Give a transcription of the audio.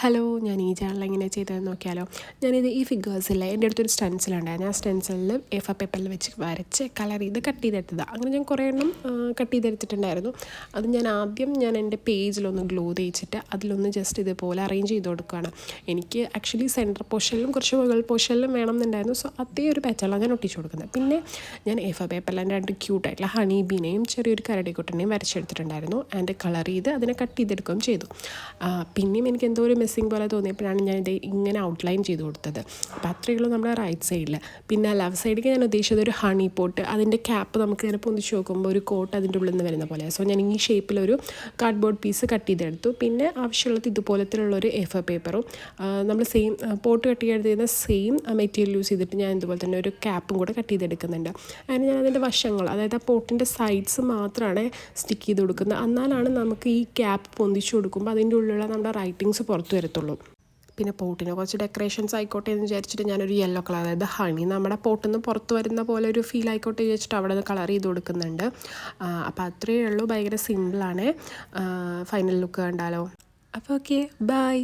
Hello, ഞാൻ ഈ channel എങ്ങനെ ചെയ്തതെന്ന് നോക്കിയാലോ. ഞാനിത് ഈ ഫിഗേഴ്സില്ലേ, എൻ്റെ അടുത്തൊരു സ്റ്റെൻസിലുണ്ടായിരുന്നു. ആ സ്റ്റെൻസിലിൽ എ4 പേപ്പറിൽ വെച്ച് വരച്ച് കളർ ചെയ്ത് കട്ട് ചെയ്തെടുത്തതാണ്. അങ്ങനെ ഞാൻ കുറേ എണ്ണം കട്ട് ചെയ്തെടുത്തിട്ടുണ്ടായിരുന്നു. അത് ഞാൻ എൻ്റെ പേജിലൊന്ന് ഗ്ലൂ തേച്ചിട്ട് അതിലൊന്ന് ജസ്റ്റ് ഇതുപോലെ അറേഞ്ച് ചെയ്ത് കൊടുക്കുകയാണ്. എനിക്ക് ആക്ച്വലി സെൻറ്റർ പോർഷനിലും കുറച്ച് മുകൾ പോർഷനിലും വേണമെന്നുണ്ടായിരുന്നു. സോ അതേ ഒരു പാറ്റേണിലാണ് ഞാൻ ഒട്ടിച്ച് കൊടുക്കുന്നത്. പിന്നെ ഞാൻ എ4 പേപ്പറിൽ രണ്ട് ക്യൂട്ടായിട്ടുള്ള ഹണി ബീനെയും ചെറിയൊരു കരടിക്കുട്ടനെയും വരച്ചെടുത്തിട്ടുണ്ടായിരുന്നു. ആൻഡ് കളർ ചെയ്ത് അതിനെ കട്ട് ചെയ്തെടുക്കുകയും ചെയ്തു. പിന്നെയും എനിക്ക് എന്തോ ഒരു മിസ്സിങ് പോലെ തോന്നിയപ്പോഴാണ് ഞാനിത് ഇങ്ങനെ ഔട്ട്ലൈൻ ചെയ്ത് കൊടുത്തത്. അപ്പോൾ അത്രയേ ഉള്ളൂ നമ്മുടെ റൈറ്റ് സൈഡിൽ. പിന്നെ ലെഫ്റ്റ് സൈഡിലേക്ക് ഞാൻ ഉദ്ദേശിച്ചത് ഒരു ഹണി പോട്ട്, അതിൻ്റെ ക്യാപ്പ് നമുക്ക് ഇങ്ങനെ പൊന്തിച്ച് നോക്കുമ്പോൾ ഒരു കോട്ട് അതിൻ്റെ ഉള്ളിൽ നിന്ന് വരുന്ന പോലെ. സോ ഞാൻ ഈ ഷേപ്പിലൊരു കാർഡ്ബോർഡ് പീസ് കട്ട് ചെയ്തെടുത്തു. പിന്നെ ആവശ്യമുള്ളത് ഇതുപോലത്തുള്ളൊരു എ4 പേപ്പറും നമ്മൾ സെയിം പോട്ട് കട്ട് ചെയ്തെടുക്കുന്ന സെയിം മെറ്റീരിയൽ യൂസ് ചെയ്തിട്ട് ഞാൻ ഇതുപോലെ തന്നെ ഒരു ക്യാപ്പും കൂടെ കട്ട് ചെയ്തെടുക്കുന്നുണ്ട്. അതിന് ഞാൻ അതിൻ്റെ വശങ്ങൾ, അതായത് ആ പോട്ടിൻ്റെ സൈഡ്സ് മാത്രമാണ് സ്റ്റിക്ക് ചെയ്ത് കൊടുക്കുന്നത്. എന്നാലാണ് നമുക്ക് ഈ ക്യാപ്പ് പൊന്തിച്ച് കൊടുക്കുമ്പോൾ അതിൻ്റെ ഉള്ളിലുള്ള നമ്മുടെ റൈറ്റിങ്സ് പുറത്ത് വരത്തുള്ളൂ. പിന്നെ പോട്ടിന് കുറച്ച് ഡെക്കറേഷൻസ് ആയിക്കോട്ടെ എന്ന് വിചാരിച്ചിട്ട് ഞാനൊരു യെല്ലോ കളർ, അതായത് ഹണി നമ്മുടെ പോട്ടിൽ നിന്ന് പുറത്ത് വരുന്ന പോലെ ഒരു ഫീൽ ആയിക്കോട്ടെ വിചാരിച്ചിട്ട് അവിടെ നിന്ന് കളർ ചെയ്ത് കൊടുക്കുന്നുണ്ട്. അപ്പോൾ അത്രയേ ഉള്ളൂ, ഭയങ്കര സിമ്പിളാണ്. ഫൈനൽ ലുക്ക് കണ്ടാലോ. അപ്പോൾ ഓക്കെ, ബൈ.